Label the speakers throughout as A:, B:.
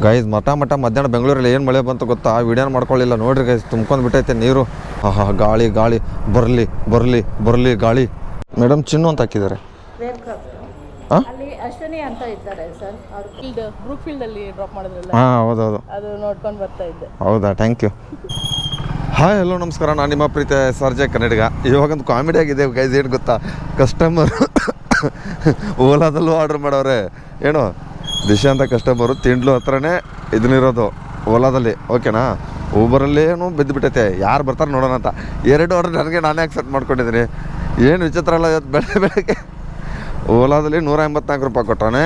A: Guys ಮಧ್ಯಾಹ್ನ ಬೆಂಗಳೂರಲ್ಲಿ ಏನು ಮಳೆ ಬಂತು ಗೊತ್ತಾ? ವಿಡಿಯೋನ ಮಾಡ್ಕೊಳ್ಳಿಲ್ಲ ನೋಡ್ರಿ ಗೈಸ್, ತುಂಬ್ಕೊಂಡು ಬಿಟ್ಟೈತೆ ನೀರು. ಗಾಳಿ ಗಾಳಿ ಬರಲಿ ಬರಲಿ ಬರಲಿ ಗಾಳಿ. ಮೇಡಮ್ ಚಿನ್ನು ಅಂತ ಹಾಕಿದ್ದಾರೆ.
B: ಅಲ್ಲಿ ಅಶ್ವಿನಿ ಅಂತ ಇದ್ದಾರೆ ಸರ್, ಅವರು ಬ್ರೂಕ್ ಫೀಲ್ಡ್ ಅಲ್ಲಿ ಡ್ರಾಪ್ ಮಾಡಿದ್ರಲ್ಲ.
A: ಹೌದೌದು,
B: ಅದು ನೋಡ್ಕೊಂಡು ಬರ್ತಾ ಇದ್ದೆ.
A: ಹೌದಾ, ಥ್ಯಾಂಕ್ ಯು. ಹಾಯ್ ಹಲೋ ನಮಸ್ಕಾರ, ನಾನು ನಿಮ್ಮ ಪ್ರೀತಿ ಸರ್ಜೆ ಕನ್ನಡಿಗ. ಇವಾಗಂತೂ ಕಾಮಿಡಿ ಆಗಿದೆ ಗೈಸ್. ಏನು ಗೊತ್ತಾ, ಕಸ್ಟಮರ್ ಓಲಾದಲ್ಲೂ ಆರ್ಡ್ರ್ ಮಾಡೋರೆ. ಏನು ದಿಶಾ ಅಂತ ಕಸ್ಟಮರು ತಿಂಡ್ಲು ಹತ್ರನೇ ಇದನ್ನಿರೋದು ಓಲಾದಲ್ಲಿ, ಓಕೆನಾ. ಊಬರಲ್ಲಿ ಏನು ಬಿದ್ದುಬಿಟ್ಟೈತೆ, ಯಾರು ಬರ್ತಾರೆ ನೋಡೋಣ ಅಂತ 2 ಆರ್ಡ್ರ್ ನನಗೆ ನಾನೇ ಆಕ್ಸೆಪ್ಟ್ ಮಾಡ್ಕೊಂಡಿದ್ದೀನಿ. ಏನು ವಿಚಿತ್ರ ಅಲ್ಲ, ಇವತ್ತು ಬೆಳಗ್ಗೆ ಓಲಾದಲ್ಲಿ 184 ರೂಪಾಯಿ ಕೊಟ್ಟಾನೆ,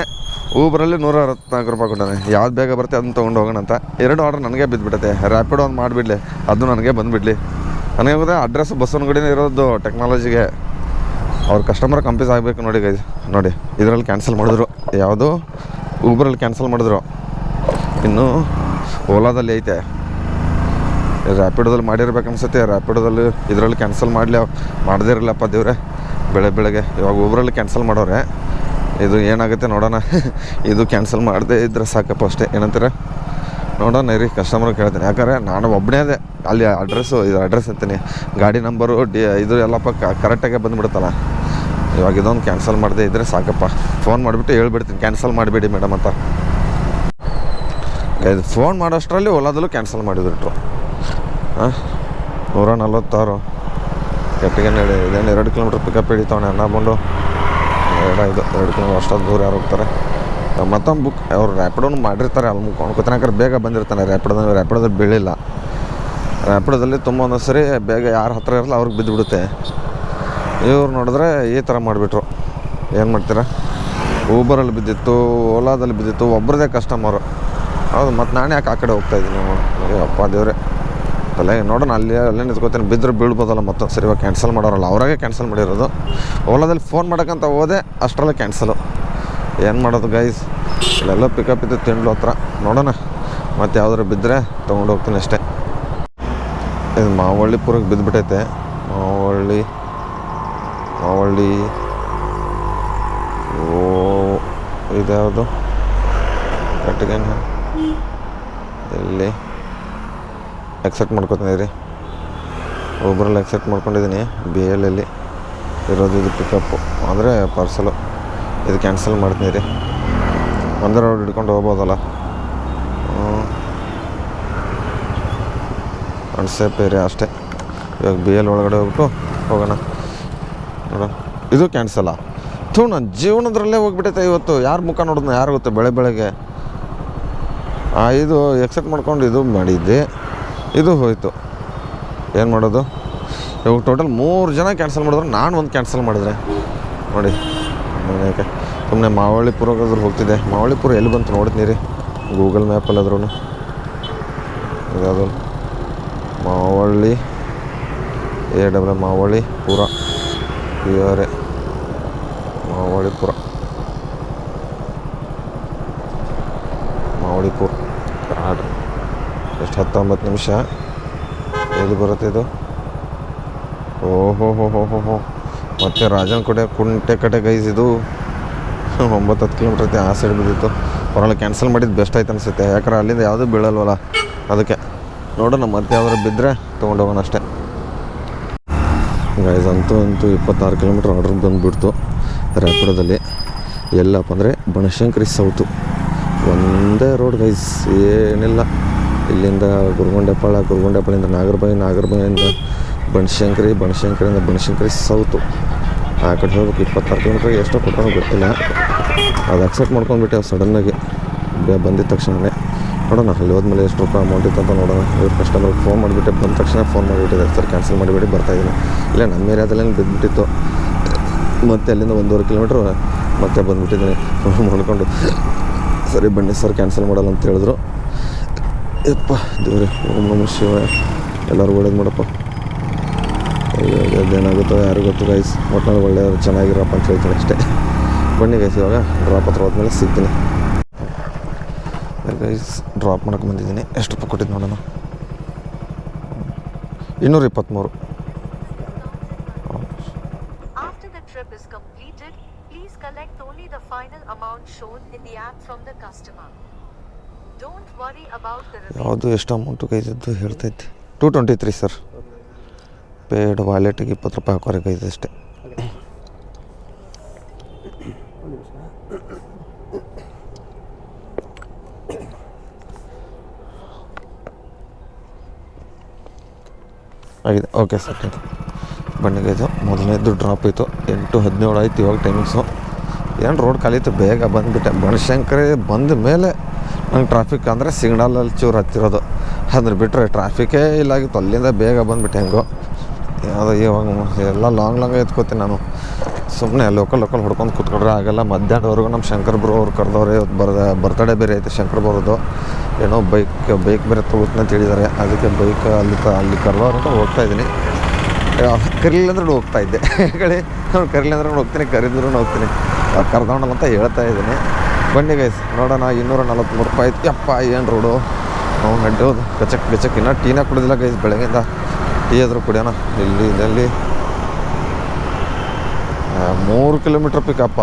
A: ಊಬರಲ್ಲಿ 164 ರೂಪಾಯಿ ಕೊಟ್ಟಾನೆ. ಯಾವ್ದು ಬೇಗ ಬರುತ್ತೆ ಅದನ್ನು ತೊಗೊಂಡು ಹೋಗೋಣ ಅಂತ 2 ಆರ್ಡ್ರ್ ನನಗೆ ಬಿದ್ದುಬಿಟ್ಟೈತೆ. ರ್ಯಾಪಿಡೋ ಒಂದು ಮಾಡಿಬಿಡಲಿ, ಅದು ನನಗೆ ಬಂದುಬಿಡಲಿ. ನನಗೆ ಗೊತ್ತಾ ಅಡ್ರೆಸ್ ಬಸವನಗುಡಿನೇ ಇರೋದು ಟೆಕ್ನಾಲಜಿಗೆ. ಅವ್ರ ಕಸ್ಟಮರ್ ಕಂಪ್ಲೀಸ್ ಆಗಬೇಕು ನೋಡಿ ಗೈಸ್. ನೋಡಿ ಇದರಲ್ಲಿ ಕ್ಯಾನ್ಸಲ್ ಮಾಡಿದ್ರು, ಯಾವುದು ಊಬರಲ್ಲಿ ಕ್ಯಾನ್ಸಲ್ ಮಾಡಿದ್ರು, ಇನ್ನು ಓಲಾದಲ್ಲಿ ಐತೆ. ರ್ಯಾಪಿಡೋದಲ್ಲಿ ಮಾಡಿರ್ಬೇಕು ಅನ್ಸುತ್ತೆ. ರ್ಯಾಪಿಡೋದಲ್ಲಿ ಇದರಲ್ಲಿ ಕ್ಯಾನ್ಸಲ್ ಮಾಡದೇ ಇರಲಪ್ಪ ದೇವ್ರೆ. ಬೆಳಗ್ಗೆ ಇವಾಗ ಊಬರಲ್ಲಿ ಕ್ಯಾನ್ಸಲ್ ಮಾಡೋರೆ. ಇದು ಏನಾಗುತ್ತೆ ನೋಡೋಣ. ಇದು ಕ್ಯಾನ್ಸಲ್ ಮಾಡದೇ ಇದ್ರೆ ಸಾಕಪ್ಪ ಅಷ್ಟೇ. ಏನಂತೀರ ನೋಡೋಣ ಇರಿ, ಕಸ್ಟಮರ್ಗೆ ಕೇಳ್ತೀನಿ. ಯಾಕಂದರೆ ನಾನು ಒಬ್ಬನೇ ಅದೇ ಅಲ್ಲಿ ಇದು ಅಡ್ರೆಸ್ ಅಂತೀನಿ, ಗಾಡಿ ನಂಬರು ಇದು ಎಲ್ಲಪ್ಪ ಕರೆಕ್ಟಾಗೆ ಬಂದುಬಿಡುತ್ತಲ್ಲ. ಇವಾಗ ಇದೊಂದು ಕ್ಯಾನ್ಸಲ್ ಮಾಡದೇ ಇದ್ದರೆ ಸಾಕಪ್ಪ. ಫೋನ್ ಮಾಡಿಬಿಟ್ಟು ಹೇಳ್ಬಿಡ್ತೀನಿ ಕ್ಯಾನ್ಸಲ್ ಮಾಡಿಬಿಡಿ ಮೇಡಮ್ ಅಂತ. ಇದು ಫೋನ್ ಮಾಡೋಷ್ಟರಲ್ಲಿ ಓಲಾದಲ್ಲೂ ಕ್ಯಾನ್ಸಲ್ ಮಾಡಿಬಿಟ್ರು. 146 ಕೆಟ್ಟಿಗೆ ಹೇಳಿ. ಇದೇನು 2 ಕಿಲೋಮೀಟ್ರ್ ಪಿಕಪ್ ಹಿಡಿತಾವಣೆ ಅನ್ನ ಬಂದು. 2 ಕಿಲೋಮೀಟ್ರ್ ಅಷ್ಟೊಂದು ದೂರ ಯಾರು ಹೋಗ್ತಾರೆ. ಮತ್ತೊಂದು ಬುಕ್ ಅವ್ರು ರ್ಯಾಪಿಡೋನು ಮಾಡಿರ್ತಾರೆ, ಅಲ್ಲಿ ಮುಗ್ಕೊಂಡು ಬೇಗ ಬಂದಿರ್ತಾನೆ. ರ್ಯಾಪಿಡೋದಲ್ಲಿ ಬೀಳಿಲ್ಲ. ರ್ಯಾಪಿಡೋದಲ್ಲಿ ತುಂಬ ಒಂದೊಂದು ಸರಿ ಬೇಗ ಯಾರು ಹತ್ತಿರ ಇರಲ್ಲ ಅವ್ರಿಗೆ ಬಿದ್ದುಬಿಡುತ್ತೆ. ಇವ್ರು ನೋಡಿದ್ರೆ ಈ ಥರ ಮಾಡಿಬಿಟ್ರು. ಏನು ಮಾಡ್ತೀರಾ, ಊಬರಲ್ಲಿ ಬಿದ್ದಿತ್ತು, ಓಲಾದಲ್ಲಿ ಬಿದ್ದಿತ್ತು, ಒಬ್ಬರದೇ ಕಸ್ಟಮರು. ಹೌದು, ಮತ್ತು ನಾನೇ ಯಾಕೆ ಆ ಕಡೆ ಹೋಗ್ತಾಯಿದ್ದೀನಿ. ಅಪ್ಪ ದೇವ್ರೆ ಅಲ್ಲೇ ನೋಡೋಣ, ಅಲ್ಲೇ ನಿಂತ್ಕೋತೀನಿ. ಬಿದ್ದರೆ ಬೀಳ್ಬೋದಲ್ಲ ಮತ್ತೊಂದು ಸರಿ. ಇವಾಗ ಕ್ಯಾನ್ಸಲ್ ಮಾಡೋರಲ್ಲ, ಅವರಾಗೆ ಕ್ಯಾನ್ಸಲ್ ಮಾಡಿರೋದು. ಓಲಾದಲ್ಲಿ ಫೋನ್ ಮಾಡೋಕ್ಕಂತ ಹೋದೆ, ಅಷ್ಟರಲ್ಲೇ ಕ್ಯಾನ್ಸಲು. ಏನು ಮಾಡೋದು ಗೈಸ್, ಇಲ್ಲೆಲ್ಲ ಪಿಕಪ್ ಇದ್ದು ತಿಂಡ್ಲು ಹತ್ರ. ನೋಡೋಣ ಮತ್ತು ಯಾವ್ದಾರು ಬಿದ್ದರೆ ತೊಗೊಂಡು ಹೋಗ್ತೀನಿ ಅಷ್ಟೇ. ಇದು ಮಾವಳ್ಳಿಪುರಕ್ಕೆ ಬಿದ್ದುಬಿಟ್ಟೈತೆ. ಮಾವಳ್ಳಿ ಇದ್ಯಾವುದು ಕಟ್ಟಿಗೆ ಎಲ್ಲಿ ಎಕ್ಸೆಪ್ಟ್ ಮಾಡ್ಕೊತೀನಿ ರೀ. ಒಬ್ಬರಲ್ಲಿ ಎಕ್ಸೆಪ್ಟ್ ಮಾಡ್ಕೊಂಡಿದ್ದೀನಿ. BL ಇರೋದು ಇದು ಪಿಕಪ್ಪು, ಅಂದರೆ ಪಾರ್ಸಲು. ಇದು ಕ್ಯಾನ್ಸಲ್ ಮಾಡ್ತೀನಿ ರೀ. ಒಂದೇ ರೋಡ್ ಹಿಡ್ಕೊಂಡು ಹೋಗ್ಬೋದಲ್ಲ. ಅನ್ಸೇಪ್ ಏರಿಯಾ ಅಷ್ಟೇ. ಇವಾಗ BL ಒಳಗಡೆ ಹೋಗ್ಬಿಟ್ಟು ಹೋಗೋಣ. ನೋಡೋಣ, ಇದು ಕ್ಯಾನ್ಸಲ್ಲ. ನನ್ನ ಜೀವನದ್ರಲ್ಲೇ ಹೋಗ್ಬಿಟ್ಟೈತೆ ಇವತ್ತು. ಯಾರು ಮುಖ ನೋಡೋದು ಯಾರು ಗೊತ್ತು ಬೆಳಗ್ಗೆ. ಇದು ಎಕ್ಸೆಪ್ಟ್ ಮಾಡ್ಕೊಂಡು ಇದು ಮಾಡಿದ್ದೆ, ಇದು ಹೋಯಿತು. ಏನು ಮಾಡೋದು ಇವಾಗ? ಟೋಟಲ್ 3 ಜನ ಕ್ಯಾನ್ಸಲ್ ಮಾಡಿದ್ರು, ನಾನು ಒಂದು ಕ್ಯಾನ್ಸಲ್ ಮಾಡಿದ್ರೆ ನೋಡಿ. ಯಾಕೆ ಸುಮ್ಮನೆ ಮಾವಳ್ಳಿಪುರಗಾದ್ರೂ ಹೋಗ್ತಿದ್ದೆ. ಮಾವಳ್ಳಿಪುರ ಎಲ್ಲಿ ಬಂತು ನೋಡ್ತೀನಿ ರೀ, ಗೂಗಲ್ ಮ್ಯಾಪಲ್ಲಿ ಆದ್ರೂ. ಇದಾದ ಮಾವಳ್ಳಿ ಮಾವಳ್ಳಿಪುರ ಮಾವಳ್ಳಿಪುರ ಆರ್ಡ್ರ್ ಎಷ್ಟು 19 ನಿಮಿಷ. ಎಲ್ಲಿ ಬರುತ್ತೆ ಇದು? ಓಹೋ ಮತ್ತು ರಾಜನ ಕುಂಟೆ ಕಡೆ ಗೈಸ್. ಇದು 9-10 ಕಿಲೋಮೀಟ್ರ್ ಐತೆ. ಆ ಸೈಡ್ ಬಿದ್ದಿತ್ತು. ಹೊರಲ್ಲ ಕ್ಯಾನ್ಸಲ್ ಮಾಡಿದ್ದು ಬೆಸ್ಟ್ ಆಯ್ತು ಅನಿಸುತ್ತೆ. ಯಾಕಂದ್ರೆ ಅಲ್ಲಿಂದ ಯಾವುದೂ ಬೀಳಲ್ವಲ್ಲ, ಅದಕ್ಕೆ. ನೋಡೋಣ ಮತ್ತೆ ಯಾವ್ದಾರು ಬಿದ್ದರೆ ತೊಗೊಂಡೋಗೋಣ ಅಷ್ಟೇ ಗೈಸ್. ಅಂತೂ 26 ಕಿಲೋಮೀಟ್ರ್ ಆರ್ಡ್ರ್ ಬಂದುಬಿಡ್ತು ರ್ಯಾಪಿಡೋದಲ್ಲಿ. ಎಲ್ಲಪ್ಪ ಅಂದರೆ ಬನಶಂಕರಿ ಸೌತು ಒಂದೇ ರೋಡ್ ಗೈಸ್, ಏನಿಲ್ಲ. ಇಲ್ಲಿಂದ ಗುರುಗೊಂಡೆಪಾಳ್ಯದಿಂದ ನಾಗರಬಾವಿಯಿಂದ ಬನಶಂಕರಿಯಿಂದ ಬನಶಂಕರಿ ಸೌತು. ಆ ಕಡೆ ಹೋಗ್ಬೇಕು. 26 ಕಿಲೋಮೀಟ್ರಿಗೆ ಎಷ್ಟೋ ಕೊಟ್ಟರು ಗೊತ್ತಿಲ್ಲ. ಅದು ಅಕ್ಸೆಪ್ಟ್ ಮಾಡ್ಕೊಂಡ್ಬಿಟ್ಟೆ ಸಡನ್ನಾಗಿ ಬಂದಿದ್ದ ತಕ್ಷಣವೇ. ನೋಡೋಣ ಅಲ್ಲಿ ಹೋದ್ಮೇಲೆ ಎಷ್ಟು ರೂಪಾಯಿ ಅಮೌಂಟ್ ಇತ್ತು ಅಂತ ನೋಡೋಣ. ಇವ್ರು ಕಸ್ಟಮರ್ಗೆ ಫೋನ್ ಮಾಡಿಬಿಟ್ಟೆ, ಬಂದ ತಕ್ಷಣ ಫೋನ್ ಮಾಡಿಬಿಟ್ಟಿದ್ದಾರೆ, ಸರ್ ಕ್ಯಾನ್ಸಲ್ ಮಾಡಿಬಿಡಿ ಬರ್ತಾಯಿದ್ದೀನಿ. ಇಲ್ಲ ನಮ್ಮ ಏರಿಯಾದಲ್ಲೇನು ಬಿದ್ದುಬಿಟ್ಟಿತ್ತು. ಮತ್ತು ಅಲ್ಲಿಂದ 1.5 ಕಿಲೋಮೀಟ್ರ್ ಮತ್ತೆ ಬಂದುಬಿಟ್ಟಿದ್ದೀನಿ ಮಾಡ್ಕೊಂಡು. ಸರಿ ಬನ್ನಿ ಸರ್ ಕ್ಯಾನ್ಸಲ್ ಮಾಡಲ್ಲ ಅಂತ ಹೇಳಿದ್ರು. ಯಪ್ಪ ದೇವ್ರೆ, ಓಂ ನಮಃ ಶಿವಾಯ. ಎಲ್ಲರೂ ಒಳ್ಳೇದು ಮಾಡಪ್ಪ. ಅದೇನಾಗುತ್ತೋ ಯಾರು ಗೊತ್ತು ಗೈಸ್. ಒಟ್ಟಿನಲ್ಲಿ ಒಳ್ಳೆಯವರು ಚೆನ್ನಾಗಿರಪ್ಪ ಅಂತ ಹೇಳ್ತೀನಿ ಅಷ್ಟೇ. ಬನ್ನಿ ಗೈಸ್, ಇವಾಗ ಡ್ರಾಪ್ ಹತ್ರ ಹೋದ್ಮೇಲೆ ಸಿಗ್ತೀನಿ ಗೈಸ್. ಡ್ರಾಪ್ ಮಾಡೋಕೆ ಬಂದಿದ್ದೀನಿ. ಎಷ್ಟು ರೂಪಾಯಿ ಕೊಟ್ಟಿದ್ದು ನೋಡೋಣ. 223.
C: After the trip is completed, please collect only the final amount shown in the app from the customer. Don't worry about the remaining.
A: ಯಾವುದು ಎಷ್ಟು ಅಮೌಂಟು ಕೈದಿದ್ದು ಹೇಳ್ತೈತಿ 223 ಸರ್. ಪೇಡ್ ವಾಲೆಟಿಗೆ 20 ರೂಪಾಯಿ ಹಾಕೋರೆ ಕೈದು ಅಷ್ಟೇ. ಆಗಿದೆ ಓಕೆ ಸರ್. ಬನ್ನಿಗೆ ಇದು ಮೊದಲನೇದು ಡ್ರಾಪ್ ಇತ್ತು 8:17 ಆಯ್ತು ಇವಾಗ ಟೈಮಿಂಗ್ಸು. ಏನು ರೋಡ್ ಖಾಲಿ ಇತ್ತು, ಬೇಗ ಬಂದುಬಿಟ್ಟೆ. ಬನಶಂಕರಿ ಬಂದ ಮೇಲೆ ನಂಗೆ ಟ್ರಾಫಿಕ್ ಅಂದರೆ ಸಿಗ್ನಲಲ್ಲಿ ಚೂರು ಹತ್ತಿರೋದು, ಅದ್ರ ಬಿಟ್ಟರೆ ಟ್ರಾಫಿಕೇ ಇಲ್ಲಾಗಿತ್ತು. ಅಲ್ಲಿಂದ ಬೇಗ ಬಂದುಬಿಟ್ಟೆ. ಹೆಂಗೋ ಯಾವುದೋ ಇವಾಗ ಎಲ್ಲ ಲಾಂಗ್ ಎತ್ಕೋತೀನಿ ನಾನು. ಸುಮ್ಮನೆ ಲೋಕಲ್ ಹೊಡ್ಕೊಂಡು ಕೂತ್ಕೊಂಡ್ರೆ ಆಗಲ್ಲ. ಮಧ್ಯಾಹ್ನದವರೆಗೂ ನಮ್ಮ ಶಂಕರ್ ಬ್ರೋ ಅವ್ರು ಕರೆದವ್ರೆ. ಇವತ್ತು ಬರ್ತಡೇ ಬೇರೆ ಐತೆ ಶಂಕರ್ ಬ್ರೋದು. ಏನೋ ಬೈಕ್ ಬೇರೆ ತೊಗೊಳ್ತೀನಿ ಅಂತ ಹೇಳಿದ್ದಾರೆ. ಅದಕ್ಕೆ ಬೈಕ್ ಅಲ್ಲಿ ಕರೆದವ್ರು ಅಂತ ಹೋಗ್ತಾಯಿದ್ದೀನಿ. ಕರೀಲಿಲ್ಲ ಅಂದ್ರೆ ಹೋಗ್ತಾಯಿದ್ದೆ ಹೇಳಿ. ಅವ್ನು ಕರೀಲಿಲ್ಲ ಅಂದ್ರೆ ಹೋಗ್ತೀನಿ, ಕರೆದ್ರು ಹೋಗ್ತೀನಿ. ಅವ್ರು ಕರೆದವಣಲ್ಲ ಅಂತ ಹೇಳ್ತಾ ಇದ್ದೀನಿ. ಬನ್ನಿ ಗೈಸ್ ನೋಡೋಣ. 243 ರೂಪಾಯಿ ಐತಿ. ಯಪ್ಪ ಏನು ರೋಡು ನಾವು ನಡ್ಯೋದು ಗಚಕ್. ಇನ್ನೂ ಟೀನ ಕುಡಿದಿಲ್ಲ ಗೈಸ್, ಬೆಳಗ್ಗೆಯಿಂದ ಟೀ ಆದರೂ ಕುಡಿಯೋಣ. ಇಲ್ಲಿ 3 ಕಿಲೋಮೀಟ್ರ್ ಪಿಕಪ್ಪ.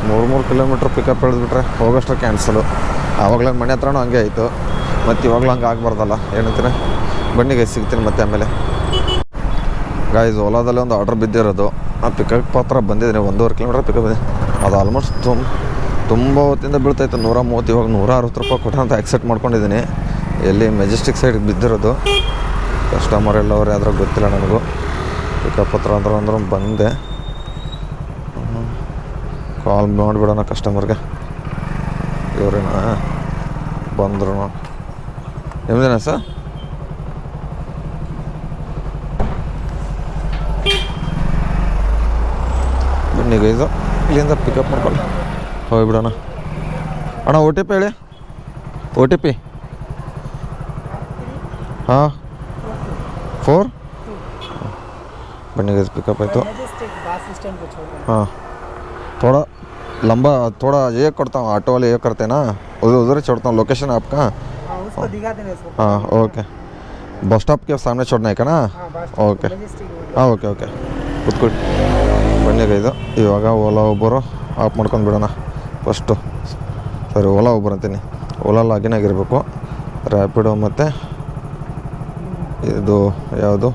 A: 3 ಕಿಲೋಮೀಟ್ರ್ ಪಿಕಪ್ ಹಿಡಿದ್ಬಿಟ್ರೆ ಹೋಗೋಷ್ಟು ಕ್ಯಾನ್ಸಲು. ಆವಾಗಲೇ ಮನೆ ಹತ್ರನೂ ಹಂಗೆ ಆಯಿತು, ಮತ್ತು ಇವಾಗಲೂ ಹಂಗೆ ಆಗಬಾರ್ದಲ್ಲ. ಏನಂತೀರ ಬನ್ನಿ ಗೈಸ್, ಸಿಗ್ತೀನಿ ಮತ್ತೆ ಆಮೇಲೆ. ಗಾಯ್ಸ್ ಓಲಾದಲ್ಲಿ ಒಂದು ಆರ್ಡ್ರ್ ಬಿದ್ದಿರೋದು. ಆ ಪಿಕಪ್ ಹತ್ರ ಬಂದಿದ್ದೀನಿ. 1.5 ಕಿಲೋಮೀಟ್ರ್ ಪಿಕಪ್ ಇದೆ. ಅದು ಆಲ್ಮೋಸ್ಟ್ ತುಂಬ ಹೊತ್ತಿಂದ ಬೀಳ್ತಾಯಿತ್ತು 130. ಇವಾಗ 160 ರೂಪಾಯಿ ಕೊಟ್ಟು ಅಂತ ಆಕ್ಸೆಪ್ಟ್ ಮಾಡ್ಕೊಂಡಿದ್ದೀನಿ. ಎಲ್ಲಿ ಮೆಜೆಸ್ಟಿಕ್ ಸೈಡ್ಗೆ ಬಿದ್ದಿರೋದು. ಕಸ್ಟಮರ್ ಎಲ್ಲವ್ರೆ ಅದ್ರ ಗೊತ್ತಿಲ್ಲ ನನಗೂ. ಪಿಕಪ್ ಹತ್ರ ಅಂದ್ರೆ ಬಂದೆ. ಕಾಲ್ ಮಾಡಿಬಿಡೋಣ ಕಸ್ಟಮರ್ಗೆ. ಇವ್ರೇನಾ ಬಂದರು. ನಿಮ್ದೇನಾ ಸರ್? ಬನ್ನಿ ಗೈಸು, ಇಲ್ಲಿಂದ ಪಿಕಪ್ ಮಾಡ್ಕೊಳ್ಳಿ ಹೋಗ್ಬಿಡೋಣ. ಅಣ್ಣ OTP ಹೇಳಿ. OTP ಹಾಂ 4. बन्नी गैस पिकअप है तो हाँ थोड़ा लंबा थोड़ा ये करता हूँ. ऑटो वाले ये करते हैं ना, उधर ही छोड़ता हूँ. लोकेशन आपका?
D: उसको दिखा देना.
A: हाँ ओके. बस स्टॉप के सामने छोड़ना है क्या ना? ओके ಹಾಂ ಓಕೆ ಕೂತ್ಕೊಳ್ಳಿ. ಬನ್ನಿ ಗೈದು ಇವಾಗ ಓಲಾ ಒಬ್ಬರು ಆಫ್ ಮಾಡ್ಕೊಂಡು ಬಿಡೋಣ ಫಸ್ಟು. ಸರಿ ಓಲಾ ಒಬ್ಬರು ಅಂತೀನಿ. ಓಲಾ ಲಾಗಿನ್ ಆಗಿರಬೇಕು. ರ್ಯಾಪಿಡೋ ಮತ್ತು ಇದು ಯಾವುದು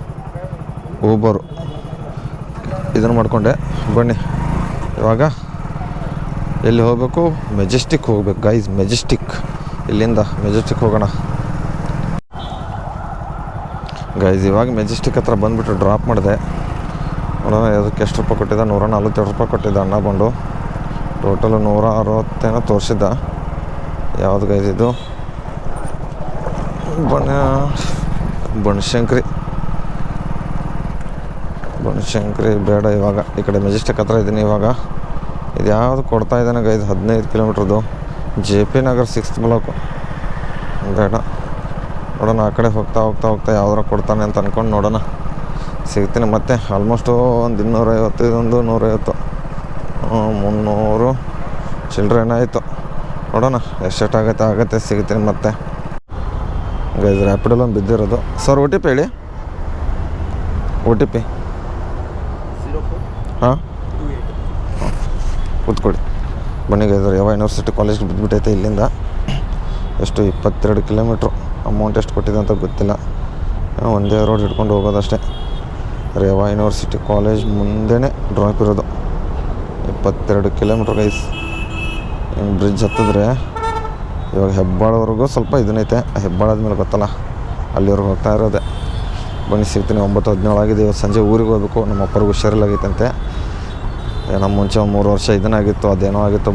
A: ಊಬರು ಇದನ್ನು ಮಾಡಿಕೊಂಡೆ. ಬನ್ನಿ ಇವಾಗ ಎಲ್ಲಿ ಹೋಗಬೇಕು? ಮೆಜೆಸ್ಟಿಕ್ ಹೋಗ್ಬೇಕು ಗೈಸ್. ಮೆಜೆಸ್ಟಿಕ್, ಇಲ್ಲಿಂದ ಮೆಜೆಸ್ಟಿಕ್ ಹೋಗೋಣ ಗೈಸ್. ಇವಾಗ ಮೆಜೆಸ್ಟಿಕ್ ಹತ್ರ ಬಂದುಬಿಟ್ಟು ಡ್ರಾಪ್ ಮಾಡಿದೆ. ನೋಡೋಣ ಅದಕ್ಕೆ ಎಷ್ಟು ರೂಪಾಯಿ ಕೊಟ್ಟಿದ್ದ. 142 ರೂಪಾಯಿ ಕೊಟ್ಟಿದ್ದ ಅಣ್ಣ ಬಂದು. ಟೋಟಲು 160 ತೋರಿಸಿದ್ದ. ಯಾವುದು ಗೈಸ್ ಇದು? ಬನಶಂಕರಿ ಬೇಡ. ಇವಾಗ ಈ ಕಡೆ ಮೆಜೆಸ್ಟಿಕ್ ಹತ್ರ ಇದ್ದೀನಿ. ಇವಾಗ ಇದು ಯಾವುದು ಕೊಡ್ತಾ ಇದ್ದಾನೆ guys? 15 ಕಿಲೋಮೀಟ್ರದ್ದು. JP Nagar 6th block. ಬೇಡ ನೋಡೋಣ. ಆ ಕಡೆ ಹೋಗ್ತಾ ಯಾವ್ದಾರ ಕೊಡ್ತಾನೆ ಅಂತ ಅಂದ್ಕೊಂಡು ನೋಡೋಣ. ಸಿಗ್ತೀನಿ ಮತ್ತೆ. ಆಲ್ಮೋಸ್ಟು ಒಂದು 250, ಇದೊಂದು 150, 300 ಚಿಲ್ಲರೆ ಏನಾಯಿತು. ನೋಡೋಣ ಎಷ್ಟೆಷ್ಟಾಗತ್ತೆ ಸಿಗ್ತೀನಿ ಮತ್ತೆ ಗೈಸ್. ರ್ಯಾಪಿಡಲ್ಲಿ ಒಂದು ಬಿದ್ದಿರೋದು. ಸರ್ OTP ಹೇಳಿ. OTP ಹಾಂ ಕೂತ್ಕೊಳ್ಳಿ. ಬನ್ನಿ ಗೈಸ್. ಯಾವ ಯೂನಿವರ್ಸಿಟಿ ಕಾಲೇಜ್ಗೆ ಬಿದ್ದುಬಿಟ್ಟೈತೆ ಇಲ್ಲಿಂದ. ಎಷ್ಟು 22 ಕಿಲೋಮೀಟ್ರು. ಅಮೌಂಟ್ ಎಷ್ಟು ಕೊಟ್ಟಿದೆ ಅಂತ ಗೊತ್ತಿಲ್ಲ. ಒಂದೇ ರೋಡ್ ಹಿಡ್ಕೊಂಡು ಹೋಗೋದಷ್ಟೇ. ರೇವಾ ಯೂನಿವರ್ಸಿಟಿ ಕಾಲೇಜ್ ಮುಂದೆನೇ ಡ್ರಾಪ್ ಇರೋದು. 22 ಕಿಲೋಮೀಟ್ರ್ ಗೈಸ್. ಹಿಂಗೆ ಬ್ರಿಡ್ಜ್ ಹತ್ತಿದ್ರೆ ಇವಾಗ ಹೆಬ್ಬಾಳವರೆಗೂ ಸ್ವಲ್ಪ ಇದನ್ನೈತೆ. ಹೆಬ್ಬಾಳದ ಮೇಲೆ ಗೊತ್ತಲ್ಲ, ಅಲ್ಲಿವರೆಗೂ ಹೋಗ್ತಾ ಇರೋದೆ. ಬನ್ನಿ ಸಿಗ್ತೀನಿ. 9:17 ಆಗಿದೆ. ಇವತ್ತು ಸಂಜೆ ಊರಿಗೆ ಹೋಗ್ಬೇಕು. ನಮ್ಮ ಅಪ್ಪರಿಗೆ ಹುಷಾರಿಲ್ಲಾಗಿತ್ತಂತೆ. ನಮ್ಮ ಮುಂಚೆ ಒಂದು 3 ವರ್ಷ ಇದನ್ನಾಗಿತ್ತು. ಅದೇನೋ ಆಗಿತ್ತು,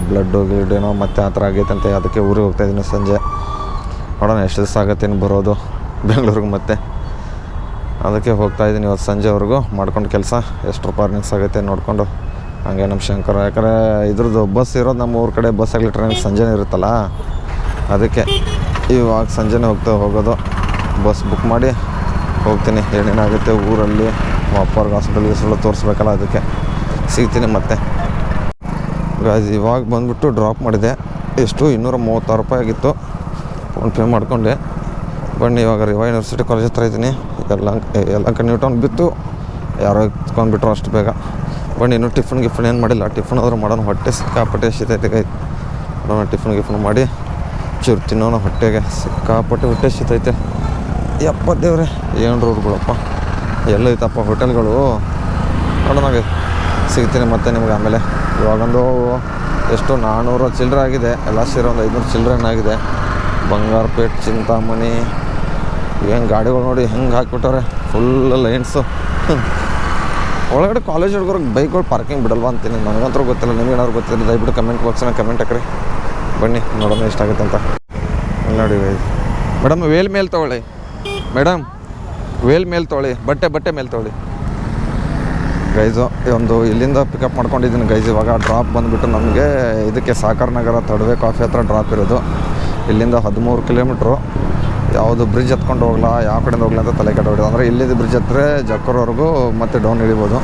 A: ಬ್ಲಡ್ಡು ಗಿಡ್ಡೇನೋ ಮತ್ತೆ ಆ ಥರ ಆಗೈತಂತೆ. ಅದಕ್ಕೆ ಊರಿಗೆ ಹೋಗ್ತಾಯಿದ್ದೀನಿ ಸಂಜೆ. ನೋಡೋಣ ಎಷ್ಟು ದಿವಸ ಆಗತ್ತೇನು ಬರೋದು ಬೆಂಗಳೂರಿಗೆ ಮತ್ತೆ. ಅದಕ್ಕೆ ಹೋಗ್ತಾಯಿದ್ದೀನಿ ಇವತ್ತು ಸಂಜೆವರೆಗೂ ಮಾಡ್ಕೊಂಡು ಕೆಲಸ. ಎಷ್ಟು ರೂಪಾಯಿ ಅರ್ನಿಂಗ್ಸ್ ಆಗುತ್ತೆ ನೋಡಿಕೊಂಡು ಹಾಗೆ ನಮ್ಮ ಶಂಕರ. ಯಾಕಂದರೆ ಇದ್ರದ್ದು ಬಸ್ ಇರೋದು ನಮ್ಮ ಊರ ಕಡೆ. ಬಸ್ ಆಗಲಿ ಟ್ರೈನ್ ಸಂಜೆನೇ ಇರುತ್ತಲ್ಲ, ಅದಕ್ಕೆ ಇವಾಗ ಸಂಜೆನೇ ಹೋಗೋದು. ಬಸ್ ಬುಕ್ ಮಾಡಿ ಹೋಗ್ತೀನಿ. ಏನೇನಾಗುತ್ತೆ ಊರಲ್ಲಿ ಅಪ್ಪವ್ರಿಗೆ ಹಾಸ್ಪಿಟಲ್ಗೆ ತೋರಿಸ್ಬೇಕಲ್ಲ, ಅದಕ್ಕೆ ಸಿಗ್ತೀನಿ ಮತ್ತೆ ಗಾಯ್ಸ್. ಇವಾಗ ಬಂದುಬಿಟ್ಟು ಡ್ರಾಪ್ ಮಾಡಿದೆ. ಎಷ್ಟು 236 ರೂಪಾಯಿ ಆಗಿತ್ತು. ಫೋನ್ಪೇ ಮಾಡ್ಕೊಂಡೆ. ಬನ್ನಿ ಇವಾಗ ರೇವಾ ಯೂನಿವರ್ಸಿಟಿ ಕಾಲೇಜ್ ಹತ್ರ ಇದ್ದೀನಿ. ಎಲ್ಲ ನ್ಯೂ ಟೌನ್ ಬಿತ್ತು. ಯಾರೋ ಎತ್ಕೊಂಡ್ಬಿಟ್ರು ಅಷ್ಟು ಬೇಗ. ಬನ್ನಿ ಇನ್ನೂ ಟಿಫನ್ ಏನು ಮಾಡಿಲ್ಲ. ಟಿಫನ್ ಆದರೂ ಮಾಡೋಣ. ಹೊಟ್ಟೆ ಸಿಕ್ಕಾಪಟ್ಟೆ ಶೀತೈತೆ. ನೋಡೋಣ ಟಿಫನ್ ಮಾಡಿ ಚೂರು ತಿನ್ನೋಣ. ಹೊಟ್ಟೆಗೆ ಸಿಕ್ಕಾಪಟ್ಟೆ ಹೊಟ್ಟೆ ಸಿತೈತೆ. ಯಪ್ಪ ದೇವ್ರೆ, ಏನು ರೋಡ್ಗಳಪ್ಪ, ಎಲ್ಲೈತಪ್ಪ ಹೋಟೆಲ್ಗಳು. ನೋಡೋಣ ಸಿಗ್ತೀನಿ ಮತ್ತೆ ನಿಮ್ಗೆ ಆಮೇಲೆ. ಇವಾಗೊಂದು ಎಷ್ಟು 400 ಚಿಲ್ಲರೆ ಆಗಿದೆ, ಎಲ್ಲ ಸೇರಿ ಒಂದು 500 ಚಿಲ್ಲರೆ ಆಗಿದೆ. ಬಂಗಾರಪೇಟೆ, ಚಿಂತಾಮಣಿ, ಏನು ಗಾಡಿಗಳು ನೋಡಿ ಹೆಂಗೆ ಹಾಕ್ಬಿಟ್ಟವ್ರೆ, ಫುಲ್ ಲೈನ್ಸು. ಒಳಗಡೆ ಕಾಲೇಜ್ ಹುಡುಗರಿಗೆ ಬೈಕ್ಗಳು ಪಾರ್ಕಿಂಗ್ ಬಿಡಲ್ವಾ ಅಂತೀನಿ, ನನಗಂತೂ ಗೊತ್ತಿಲ್ಲ. ನಿಮ್ಗೇನಾದ್ರು ಗೊತ್ತಿಲ್ಲ ದಯವಿಟ್ಟು ಕಮೆಂಟ್ ಬಾಕ್ಸ್ನ ಕಮೆಂಟ್ ಹಾಕ್ರಿ. ಬನ್ನಿ ನೋಡೋಣ ಎಷ್ಟಾಗುತ್ತೆ ಅಂತ. ನೋಡಿ ಮೇಡಮ್, ವೇಲ್ ಮೇಲೆ ತೊಗೊಳ್ಳಿ ಮೇಡಮ್, ವೇಲ್ ಮೇಲೆ ತೊಗೊಳ್ಳಿ, ಬಟ್ಟೆ ಮೇಲೆ ತೊಗೊಳ್ಳಿ ಗೈಸು. ಒಂದು ಇಲ್ಲಿಂದ ಪಿಕಪ್ ಮಾಡ್ಕೊಂಡಿದ್ದೀನಿ ಗೈಸ್. ಇವಾಗ ಡ್ರಾಪ್ ಬಂದುಬಿಟ್ಟು ನಮಗೆ ಇದಕ್ಕೆ ಸಾಕರ್ ನಗರ ತಡವೆ ಕಾಫಿ ಹತ್ರ ಡ್ರಾಪ್ ಇರೋದು. ಇಲ್ಲಿಂದ 13 ಕಿಲೋಮೀಟ್ರು. ಯಾವುದು ಬ್ರಿಡ್ಜ್ ಹತ್ಕೊಂಡು ಹೋಗ್ಲಾ, ಯಾವ ಕಡೆಯಿಂದ ಹೋಗ್ಲಾ ಅಂತ ತಲೆ ಕೆಟ್ಟು ಹೊಡಿಯೋದು. ಅಂದರೆ ಇಲ್ಲಿದ್ದು ಬ್ರಿಡ್ಜ್ ಹತ್ರ ಜಕ್ಕೂರ್ವರೆಗೂ ಮತ್ತೆ ಡೌನ್ ಇಳಿಬೋದು.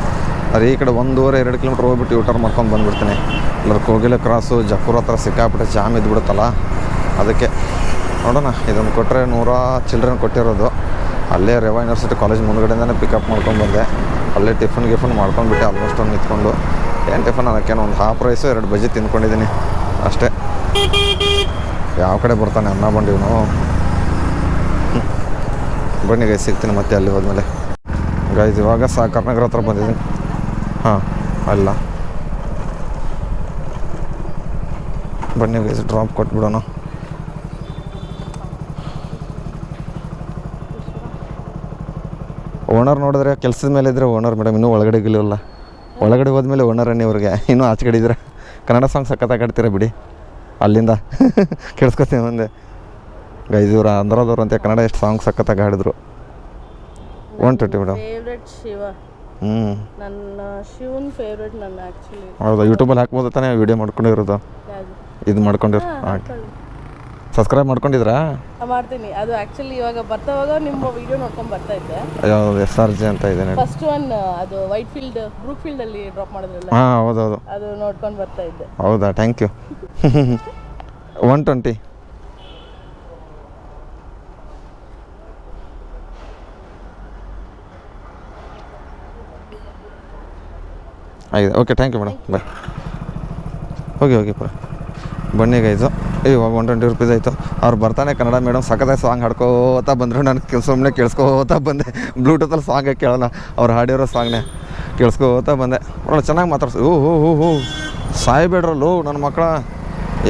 A: ಅದು ಈ ಕಡೆ 1.5-2 ಕಿಲೋಮೀಟ್ರ್ ಹೋಗ್ಬಿಟ್ಟು ಯೂಟರ್ನ್ ಮಾಡ್ಕೊಂಡು ಬಂದುಬಿಡ್ತೀನಿ. ಇಲ್ಲರ ಕೋಗಿಲೆ ಕ್ರಾಸು ಜಕ್ಕೂರ್ ಹತ್ರ ಸಿಕ್ಕಾಬಿಟ್ಟೆ ಜಾಮ್ ಇದ್ಬಿಡುತ್ತಲ್ಲ, ಅದಕ್ಕೆ ನೋಡೋಣ. ಇದನ್ನು ಕೊಟ್ಟರೆ 100 ಚಿಲ್ಡ್ರನ್ ಕೊಟ್ಟಿರೋದು. ಅಲ್ಲೇ ರೇವಾ ಯೂನಿವರ್ಸಿಟಿ ಕಾಲೇಜ್ ಮುಂದ್ಗಡೆಯಿಂದನೇ ಪಿಕಪ್ ಮಾಡ್ಕೊಂಡು ಬಂದೆ. ಅಲ್ಲೇ ಟಿಫನ್ ಮಾಡ್ಕೊಂಡ್ಬಿಟ್ಟೆ. ಆಲ್ಮೋಸ್ಟ್ ಒಂದು ನಿಂತ್ಕೊಂಡು ಏನು ಟಿಫನ್ ಅದಕ್ಕೇನು ಒಂದು ಹಾಫ್ ರೈಸು 2 ಬಜ್ಜಿ ತಿಂದ್ಕೊಂಡಿದ್ದೀನಿ ಅಷ್ಟೇ. ಯಾವ ಕಡೆ ಬರ್ತಾನೆ ಅನ್ನ ಬಂದಿವನು. ಬನ್ನಿ ಗೈಸ್, ಸಿಗ್ತೀನಿ ಮತ್ತೆ ಅಲ್ಲಿ ಹೋದ್ಮೇಲೆ. ಗೈಸ್ ಇವಾಗ ಸಾಕರ್ ನಗರ ಹತ್ರ ಬಂದಿದ್ದೀನಿ. ಹಾಂ ಅಲ್ಲ, ಬನ್ನಿ ಗೈಸ್ ಡ್ರಾಪ್ ಕೊಟ್ಬಿಡೋಣ. ಓನರ್ ನೋಡಿದ್ರೆ ಕೆಲಸದ ಮೇಲೆ ಇದ್ದರೆ ಓನರ್ ಮೇಡಮ್, ಇನ್ನೂ ಒಳಗಡೆ ಗಿಲಿಲ್ಲ. ಒಳಗಡೆ ಹೋದ್ಮೇಲೆ ಓನರನ್ನೇ ಇವ್ರಿಗೆ. ಇನ್ನೂ ಆಚೆ ಕಡೆ ಇದ್ರೆ ಕನ್ನಡ ಸಾಂಗ್ ಸಖತ್ತಾಗಿ ಆಡ್ತೀರ ಬಿಡಿ. ಅಲ್ಲಿಂದ ಕೇಳಿಸ್ಕೊತೀನಿ ಮುಂದೆ. ಗೈಸ್ ಇವ್ರು ಆಂಧ್ರದವ್ರು ಅಂತ ಕನ್ನಡ ಎಷ್ಟು ಸಾಂಗ್ ಸಖತ್ತಾಗಿ ಹಾಡಿದ್ರು. 120 ಮೇಡಮ್.
B: ಫೇವ್ರೆಟ್ ಶಿವ. ನನ್ನ ಶಿವನ್ ಫೇವ್ರೆಟ್ ನನ್ನ ಆ್ಯಕ್ಚುಲಿ.
A: ಹೌದಾ, ಯೂಟ್ಯೂಬಲ್ಲಿ ಹಾಕ್ಬೋದು ತಾನೇ ವಿಡಿಯೋ ಮಾಡ್ಕೊಂಡಿರೋದು. ಇದು ಮಾಡ್ಕೊಂಡಿರೋ ಸಬ್ಸ್ಕ್ರೈಬ್ ಮಾಡ್ಕೊಂಡಿದ್ರಾ?
B: ಮಾಡ್ತೀನಿ. ಅದು ಆ್ಯಕ್ಚುಲಿ ಇವಾಗ ಬರ್ತಾವಾಗ ನಿಮ್ಮ ವಿಡಿಯೋ ನೋಡ್ಕೊಂಡು ಬರ್ತಾ ಇದ್ದೆ.
A: ಯಾವುದು SRJ ಅಂತ ಇದೆ ನೋಡಿ.
B: ಫಸ್ಟ್ ಒನ್ ಅದು ವೈಟ್ ಫೀಲ್ಡ್ ಬ್ರೂಕ್ ಫೀಲ್ಡಲ್ಲಿ ಡ್ರಾಪ್ ಮಾಡಿದ್ರಲ್ಲ.
A: ಹಾಂ ಹೌದೌದು,
B: ಅದು ನೋಡ್ಕೊಂಡು ಬರ್ತಾ ಇದ್ದೆ.
A: ಹೌದಾ, ಥ್ಯಾಂಕ್ ಯು. 120 ಆಗಿದೆ. Okay, thank you madam, bye. ಹೋಗಿ ಪುರ ಬನ್ನಿ ಗೈಸು. ಇವಾಗ 120 ರುಪೀಸ್ ಆಯಿತು. ಅವ್ರು ಬರ್ತಾನೆ ಕನ್ನಡ ಮೇಡಮ್ ಸಖತ್ತಾಗಿ ಸಾಂಗ್ ಹಾಡ್ಕೋತಾ ಬಂದರು. ನನಗೆ ಸುಮ್ಮನೆ ಕೇಳಿಸ್ಕೋತಾ ಬಂದೆ. ಬ್ಲೂಟೂತಲ್ಲಿ ಸಾಂಗೇ ಕೇಳೋಣ, ಅವ್ರು ಹಾಡಿರೋ ಸಾಂಗ್ನೇ ಕೇಳಿಸ್ಕೋತಾ ಬಂದೆ. ಒಳ್ಳೆ ಚೆನ್ನಾಗಿ ಮಾತಾಡ್ಸು. ಓ ಸಾಯ್ಬೇಡ್ರಲ್ಲೋ ನನ್ನ ಮಕ್ಕಳ.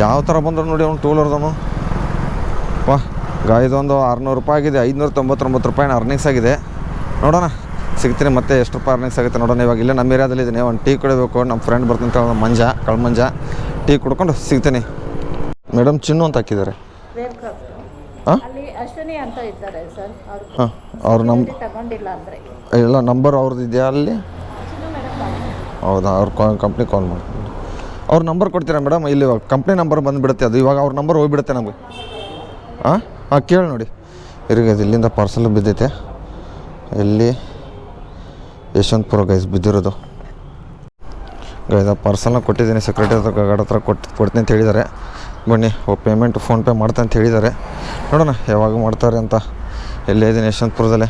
A: ಯಾವ ಥರ ಬಂದರು ನೋಡಿ ಅವ್ನು ಟೂಲರ್ದವನು. ವಾಹ್ ಗಾಯ್ದೊಂದು 600 ರೂಪಾಯಿ ಆಗಿದೆ. 599 ರೂಪಾಯಿನ ಅರ್ನಿಂಗ್ಸ್ ಆಗಿದೆ. ನೋಡೋಣ ಸಿಗ್ತೀನಿ ಮತ್ತೆ ಎಷ್ಟು ರೂಪಾಯಿ ಅರ್ನಿಂಗ್ಸ್ ಆಗುತ್ತೆ ನೋಡೋಣ. ಇವಾಗ ಇಲ್ಲೇ ನಮ್ಮ ಏರಿಯಾದಲ್ಲಿ ಇದ್ದೀನಿ. ಒಂದು ಟೀ ಕುಡಿಬೇಕು. ನಮ್ಮ ಫ್ರೆಂಡ್ ಬರ್ತೀನಿ ಕಳ್ಮಂಜ ಟೀ ಕುಡ್ಕೊಂಡು ಸಿಗ್ತೀನಿ. ಮೇಡಮ್ ಚಿನ್ನು ಅಂತ ಹಾಕಿದ್ದಾರೆ. ಹಾಂ,
B: ಅಲ್ಲಿ ಅಶ್ವಿನಿ ಅಂತ ಇದ್ದಾರೆ ಸರ್.
A: ಹಾಂ, ಅವ್ರು
B: ತಗೊಂಡಿಲ್ಲ ಅಂದರೆ
A: ಇಲ್ಲ ನಂಬರ್ ಅವ್ರದ್ದು ಇದೆಯಾ ಅಲ್ಲಿ? ಹೌದಾ, ಅವ್ರ ಕಂಪ್ನಿ ಕಾಲ್ ಮಾಡಿ ಅವ್ರ ನಂಬರ್ ಕೊಡ್ತೀರಾ ಮೇಡಮ್? ಇಲ್ಲಿ ಕಂಪ್ನಿ ನಂಬರ್ ಬಂದುಬಿಡುತ್ತೆ. ಅದು ಇವಾಗ ಅವ್ರ ನಂಬರ್ ಹೋಗ್ಬಿಡುತ್ತೆ ನಮಗೆ. ಹಾಂ ಕೇಳಿ ನೋಡಿ. ಇರಿಗೈದು ಇಲ್ಲಿಂದ ಪಾರ್ಸಲ್ ಬಿದ್ದೈತೆ. ಎಲ್ಲಿ? ಯಶವಂತಪುರ ಗೈಸ್ ಬಿದ್ದಿರೋದು. ಗೈಸ್ ಆ ಪಾರ್ಸಲ್ನ ಕೊಟ್ಟಿದ್ದೀನಿ. ಸೆಕ್ರೆಟರಿ ಹತ್ರ ಗಾಡಿ ಹತ್ರ ಕೊಡ್ತೀನಿ ಅಂತ ಹೇಳಿದ್ದಾರೆ. ಬನ್ನಿ ಪೇಮೆಂಟ್ ಫೋನ್ಪೇ ಮಾಡ್ತಾ ಅಂತ ಹೇಳಿದ್ದಾರೆ. ನೋಡೋಣ ಯಾವಾಗ ಮಾಡ್ತಾರೆ ಅಂತ. ಎಲ್ಲೇ ಇದ್ದೀನಿ ಯಶವಂತಪುರದಲ್ಲೇ.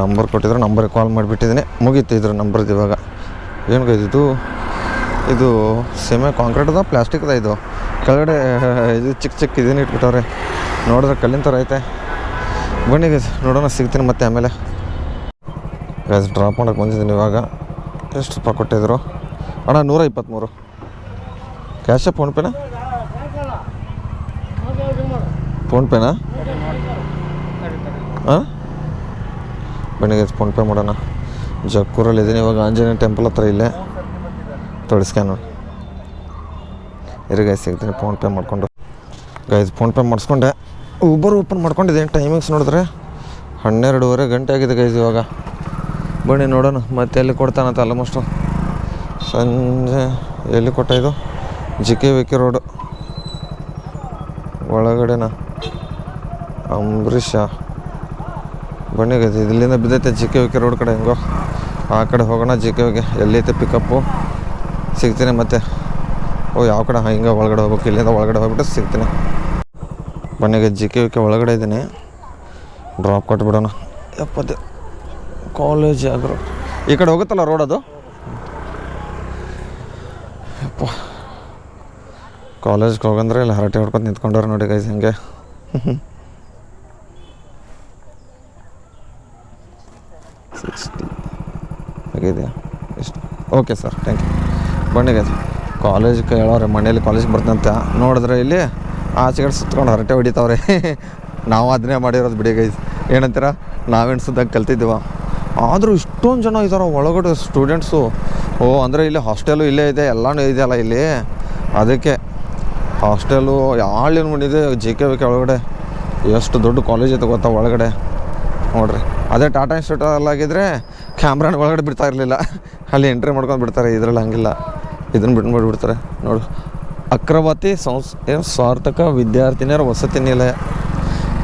A: ನಂಬರ್ ಕೊಟ್ಟಿದ್ರು, ನಂಬರಿಗೆ ಕಾಲ್ ಮಾಡಿಬಿಟ್ಟಿದ್ದೀನಿ. ಮುಗೀತು ಇದ್ರ ನಂಬರ್ದು. ಇವಾಗ ಏನು ಗೈಸ್ ಇದು ಸೆಮಿ ಕಾಂಕ್ರೀಟ್ದ ಪ್ಲಾಸ್ಟಿಕ್ದ. ಇದು ಕೆಳಗಡೆ ಇದು ಚಿಕ್ಕ ಇದನ್ನು ಇಟ್ಬಿಟ್ಟವ್ರೆ. ನೋಡಿದ್ರೆ ಕಲ್ಲಿನ ಥರ ಐತೆ. ಬನ್ನಿ ಗೈಸ್ ನೋಡೋಣ, ಸಿಗ್ತೀನಿ ಮತ್ತೆ ಆಮೇಲೆ. ಗೈಸ್ ಡ್ರಾಪ್ ಮಾಡೋಕ್ಕೆ ಬಂದಿದ್ದೀನಿ. ಇವಾಗ ಎಷ್ಟು ರೂಪಾಯಿ ಕೊಟ್ಟಿದ್ರು ಅಣ್ಣ? 123. ಕ್ಯಾಶಾ ಫೋನ್ಪೇನಾ? ಫೋನ್ಪೇನಾ? ಹಾಂ ಬನ್ನಿ ಗೈಸ್ ಫೋನ್ಪೇ ಮಾಡೋಣ. ಜಕ್ಕೂರಲ್ಲಿ ಇದ್ದೀನಿ ಇವಾಗ. ಆಂಜನೇಯ ಟೆಂಪಲ್ ಹತ್ರ ಇಲ್ಲೇ ಸ್ಕ್ಯಾನ್ ನೋಡಿ. ಗೈಸ್ ಸಿಗ್ತೀನಿ ಫೋನ್ಪೇ ಮಾಡಿಕೊಂಡು. ಗೈಸ್ ಫೋನ್ಪೇ ಮಾಡಿಸ್ಕೊಂಡೆ. ಊಬರ್ ಓಪನ್ ಮಾಡ್ಕೊಂಡಿದ್ದೀನಿ. ಟೈಮಿಂಗ್ಸ್ ನೋಡಿದ್ರೆ 12:30 ಗಂಟೆ ಆಗಿದೆ ಗೈಸ್ ಇವಾಗ. ಬನ್ನಿ ನೋಡೋಣ ಮತ್ತೆ ಎಲ್ಲಿ ಕೊಡ್ತಾನಂತ. ಆಲ್ಮೋಸ್ಟು ಸಂಜೆ ಎಲ್ಲಿ ಕೊಟ್ಟ ಇದು? JKVK ರೋಡು ಒಳಗಡೆನಾ? ಅಂಬರೀಷ. ಬನ್ನಿ ಗೈಸ್ ಇಲ್ಲಿಂದ ಬಿದ್ದೈತೆ JKVK ರೋಡ್ ಕಡೆ. ಹೆಂಗೋ ಆ ಕಡೆ ಹೋಗೋಣ. JKVK ಎಲ್ಲೈತೆ ಪಿಕಪ್ಪು. ಸಿಗ್ತೀನಿ ಮತ್ತೆ. ಯಾವ ಕಡೆ? ಹಿಂಗೆ ಒಳಗಡೆ ಹೋಗ್ಬೇಕು. ಇಲ್ಲಿಂದ ಒಳಗಡೆ ಹೋಗ್ಬಿಟ್ಟು ಸಿಗ್ತೀನಿ. ಬನ್ನಿ ಗೈಸ್ JKVK ಒಳಗಡೆ ಇದ್ದೀನಿ. ಡ್ರಾಪ್ ಕೊಟ್ಬಿಡೋಣ. ಎಪ್ಪತ್ತು ಕಾಲೇಜ್ ಆಗ್ರು ಈ ಕಡೆ ಹೋಗುತ್ತಲ್ಲ ರೋಡ್ ಅದು. ಕಾಲೇಜ್ಗೆ ಹೋಗಂದ್ರೆ ಇಲ್ಲಿ ಹರಟೆ ಹೊಡ್ಕೊಂಡು ನಿಂತ್ಕೊಂಡವ್ರು ನೋಡಿ ಗೈಸ್ ಹಿಂಗೆ. ಆಗಿದೆಯಾ ಎಷ್ಟು? Okay sir, thank you. ಬನ್ನಿ ಗೈಸ್, ಕಾಲೇಜ್ಗೆ ಹೇಳೋರೆ ಮನೇಲಿ ಕಾಲೇಜ್ಗೆ ಬರ್ತಂತ ನೋಡಿದ್ರೆ ಇಲ್ಲಿ ಆಚೆಗಡೆ ಸುತ್ಕೊಂಡು ಹರಟೆ ಹೊಡಿತಾವ್ರೆ. ನಾವು ಅದನ್ನೇ ಮಾಡಿರೋದು ಬಿಡಿ ಗೈಸ್. ಏನಂತೀರ, ನಾವೇನು ಸುದ್ದಾಗ ಕಲ್ತಿದ್ದೀವ. ಆದರೂ ಇಷ್ಟೊಂದು ಜನ ಇದ್ದಾರೆ ಒಳಗಡೆ ಸ್ಟೂಡೆಂಟ್ಸು. ಓ ಅಂದರೆ ಇಲ್ಲಿ ಹಾಸ್ಟೆಲು ಇಲ್ಲೇ ಇದೆ, ಎಲ್ಲನೂ ಇದೆಯಲ್ಲ ಇಲ್ಲಿ. ಅದಕ್ಕೆ ಹಾಸ್ಟೆಲು ಯಾಳೇನು ಮಾಡಿದೆ JKVK ಒಳಗಡೆ. ಎಷ್ಟು ದೊಡ್ಡ ಕಾಲೇಜ್ ಐತೆ ಗೊತ್ತಾ ಒಳಗಡೆ ನೋಡ್ರಿ. ಅದೇ ಟಾಟಾ ಇನ್ಸ್ಟಿಟ್ಯೂಟಲ್ಲಾಗಿದ್ದರೆ ಕ್ಯಾಮ್ರಾನ ಒಳಗಡೆ ಬಿಡ್ತಾ ಇರಲಿಲ್ಲ, ಅಲ್ಲಿ ಎಂಟ್ರಿ ಮಾಡ್ಕೊಂಡು ಬಿಡ್ತಾರೆ. ಇದರಲ್ಲಿ ಹಂಗಿಲ್ಲ, ಇದನ್ನು ಬಿಟ್ಬಿಡ್ತಾರೆ ನೋಡು. ಅಕ್ರವತಿ ಏನು ಸಾರ್ಥಕ ವಿದ್ಯಾರ್ಥಿನಿಯರ ವಸತಿ ನಿಲಯ.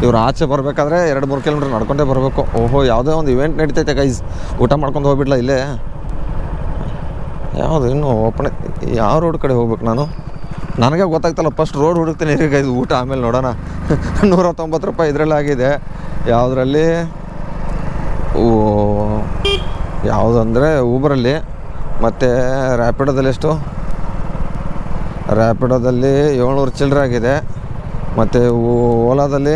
A: ಇವ್ರು ಆಚೆ ಬರಬೇಕಾದ್ರೆ 2-3 ಕಿಲೋಮೀಟ್ರ್ ನಡ್ಕೊಂಡೇ ಬರಬೇಕು. ಓಹೋ, ಯಾವುದೋ ಒಂದು ಇವೆಂಟ್ ನಡೀತೈತೆ ಗೈಸ್. ಊಟ ಮಾಡ್ಕೊಂಡು ಹೋಗ್ಬಿಡ್ಲ ಇಲ್ಲೇ? ಯಾವುದು ಇನ್ನೂ ಓಪನ್? ಯಾವ ರೋಡ್ ಕಡೆ ಹೋಗ್ಬೇಕು ನಾನು? ನನಗೆ ಗೊತ್ತಾಗ್ತಲ್ಲ, ಫಸ್ಟ್ ರೋಡ್ ಹುಡುಕ್ತೀನಿ ಈಗ ಗೈಸ್. ಊಟ ಆಮೇಲೆ ನೋಡೋಣ. 190 ರೂಪಾಯಿ ಇದರಲ್ಲಿ ಆಗಿದೆ. ಯಾವುದರಲ್ಲಿ? ಯಾವುದು ಅಂದರೆ ಊಬರಲ್ಲಿ. ಮತ್ತು ರ್ಯಾಪಿಡೋದಲ್ಲಿ ಎಷ್ಟು? ರ್ಯಾಪಿಡೋದಲ್ಲಿ 700 ಚಿಲ್ಲರೆ ಆಗಿದೆ. ಮತ್ತು ಓಲಾದಲ್ಲಿ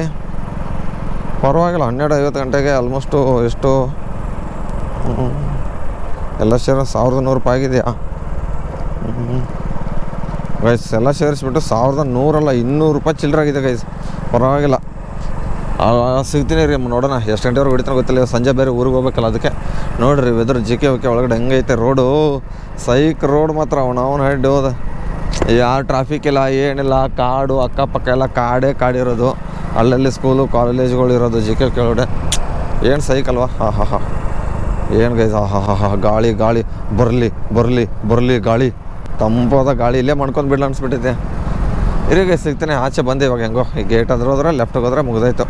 A: ಪರವಾಗಿಲ್ಲ, 12:50 ಗಂಟೆಗೆ ಆಲ್ಮೋಸ್ಟು ಎಷ್ಟು ಎಲ್ಲ ಸೇರಿ 1100 ರೂಪಾಯಿ ಆಗಿದೆಯಾ ಗೈಸ್? ಎಲ್ಲ ಸೇರಿಸ್ಬಿಟ್ಟು 1100 ಅಲ್ಲ 200 ರೂಪಾಯಿ ಚಿಲ್ಲರೆ ಆಗಿದೆ ಗೈಸ್. ಪರವಾಗಿಲ್ಲ, ಸಿಗ್ತೀನಿ ರೀ. ನೋಡೋಣ ಎಷ್ಟು ಗಂಟೆವರೆಗೆ ಹೊಡಿತಾನೆ ಗೊತ್ತಿಲ್ಲ. ಸಂಜೆ ಬೇರೆ ಊರಿಗೆ ಹೋಗ್ಬೇಕಲ್ಲ, ಅದಕ್ಕೆ ನೋಡಿರಿ ವೆದರ್ JKVK ಒಳಗಡೆ ಹೆಂಗೈತೆ ರೋಡು. ಸೈಕ್ ರೋಡ್ ಮಾತ್ರ ಅವನವನ ಹೆಡ್ ಹೋದ. ಯಾರು ಟ್ರಾಫಿಕ್ ಇಲ್ಲ, ಏನಿಲ್ಲ. ಕಾಡು ಅಕ್ಕಪಕ್ಕ ಎಲ್ಲ ಕಾಡಿರೋದು. ಅಲ್ಲಲ್ಲಿ ಸ್ಕೂಲು ಕಾಲೇಜ್ಗಳು ಇರೋದು JKVK ಒಳಗಡೆ. ಏನು ಸೈಕ್ ಅಲ್ವಾ? ಹಾಂ ಏನು ಗೈಸ್, ಹಾಂ ಗಾಳಿ ಬರಲಿ ಗಾಳಿ, ತಂಪಾದ ಗಾಳಿ. ಇಲ್ಲೇ ಮಾಡ್ಕೊಂಡು ಬಿಡಲ ಅನ್ಸ್ಬಿಟ್ಟಿದೆ. ಇರೀಗ ಸಿಗ್ತಾನೆ, ಆಚೆ ಬಂದೆ ಇವಾಗ. ಹೆಂಗೋ ಈ ಗೇಟ್ ಅಂದ್ರೆ ಹೋದ್ರೆ ಲೆಫ್ಟಿಗೆ ಹೋದ್ರೆ ಮುಗಿದಾಯ್ತು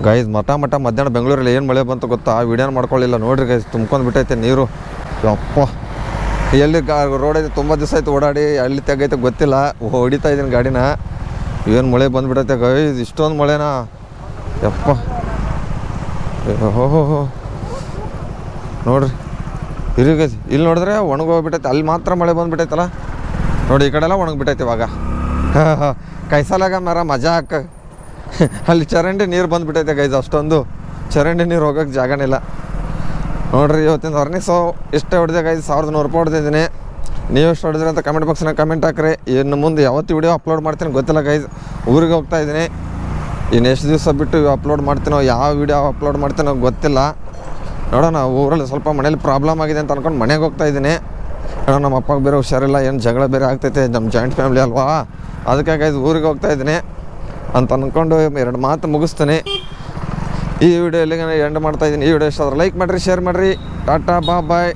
A: ಗೈಸ್. ಮಧ್ಯಾಹ್ನ ಬೆಂಗಳೂರಲ್ಲಿ ಏನು ಮಳೆ ಬಂತು ಗೊತ್ತಾ? ವಿಡಿಯೋನ ಮಾಡ್ಕೊಳ್ಳಿಲ್ಲ ನೋಡಿರಿ ಗೈಸ್. ತುಂಬ್ಕೊಂಡು ಬಿಟ್ಟೈತೆ ನೀರು. ಅಪ್ಪ, ಎಲ್ಲಿ ರೋಡ್ ಐತೆ, ತುಂಬ ದಿವಸ ಆಯ್ತು ಓಡಾಡಿ. ಅಲ್ಲಿ ತೆಗೈತೆ ಗೊತ್ತಿಲ್ಲ. ಹೊಡಿತಾ ಇದ್ದೀನಿ ಗಾಡಿನ. ಏನು ಮಳೆ ಬಂದುಬಿಡೈತೆ ಗೈಸ್, ಇಷ್ಟೊಂದು ಮಳೆನಾ ಯಪ್ಪ. ಓಹೋ ನೋಡ್ರಿ, ಇರಿ ಗೈಸ್. ಇಲ್ಲಿ ನೋಡಿದ್ರೆ ಒಣಗೋಗ್ಬಿಟ್ಟೈತೆ. ಅಲ್ಲಿ ಮಾತ್ರ ಮಳೆ ಬಂದುಬಿಟ್ಟೈತಲ್ಲ ನೋಡಿ. ಈ ಕಡೆ ಎಲ್ಲ ಒಣಗಿಬಿಟ್ಟೈತೆ ಇವಾಗ. ಕೈಸಲಾಗ ಮರ ಮಜಾ ಹಾಕ. ಅಲ್ಲಿ ಚರಂಡಿ ನೀರು ಬಂದುಬಿಟ್ಟೈತೆ ಗೈಸ್. ಅಷ್ಟೊಂದು ಚರಂಡಿ ನೀರು ಹೋಗೋಕ್ಕೆ ಜಾಗನಿಲ್ಲ ನೋಡ್ರಿ. ಇವತ್ತಿನ ಅರ್ನಿಂಗ್ಸು ಇಷ್ಟೇ ಹೊಡೆದೆ ಗೈಸ್. 1100 ರೂಪಾಯಿ ಹೊಡೆದಿದ್ದೀನಿ. ನೀವು ಎಷ್ಟು ಹೊಡೆದ್ರಿ ಅಂತ ಕಮೆಂಟ್ ಬಾಕ್ಸ್ನಾಗ ಕಮೆಂಟ್ ಹಾಕ್ರಿ. ಇನ್ನು ಮುಂದೆ ಯಾವತ್ತು ವಿಡಿಯೋ ಅಪ್ಲೋಡ್ ಮಾಡ್ತೀನಿ ಗೊತ್ತಿಲ್ಲ ಗೈಸ್. ಊರಿಗೆ ಹೋಗ್ತಾಯಿದ್ದೀನಿ. ಇನ್ನು ಎಷ್ಟು ದಿವಸ ಬಿಟ್ಟು ಅಪ್ಲೋಡ್ ಮಾಡ್ತೀನೋ, ಯಾವ ವಿಡಿಯೋ ಅಪ್ಲೋಡ್ ಮಾಡ್ತೀನೋ ಗೊತ್ತಿಲ್ಲ. ನೋಡೋಣ. ಊರಲ್ಲಿ ಸ್ವಲ್ಪ ಮನೇಲಿ ಪ್ರಾಬ್ಲಮ್ ಆಗಿದೆ ಅಂತ ಅಂದ್ಕೊಂಡು ಮನೆಗೆ ಹೋಗ್ತಾಯಿದ್ದೀನಿ. ನೋಡೋಣ, ನಮ್ಮ ಅಪ್ಪಗೆ ಬೇರೆ ಹುಷಾರಿಲ್ಲ, ಏನು ಜಗಳ ಬೇರೆ ಆಗ್ತೈತೆ. ನಮ್ಮ ಜಾಯಿಂಟ್ ಫ್ಯಾಮಿಲಿ ಅಲ್ವಾ, ಅದಕ್ಕೆ ಗೈಸ್ ಊರಿಗೆ ಹೋಗ್ತಾಯಿದ್ದೀನಿ ಅಂತ ಅಂದ್ಕೊಂಡು 2 ಮಾತು ಮುಗಿಸ್ತೀನಿ. ಈ ವಿಡಿಯೋ ಇಲ್ಲಿಗೆ ಎಂಡ್ ಮಾಡ್ತಾಯಿದ್ದೀನಿ. ಈ ವಿಡಿಯೋ ಇಷ್ಟ ಆದರೆ ಲೈಕ್ ಮಾಡಿರಿ, ಶೇರ್ ಮಾಡಿರಿ. ಟಾಟಾ, ಬಾಯ್.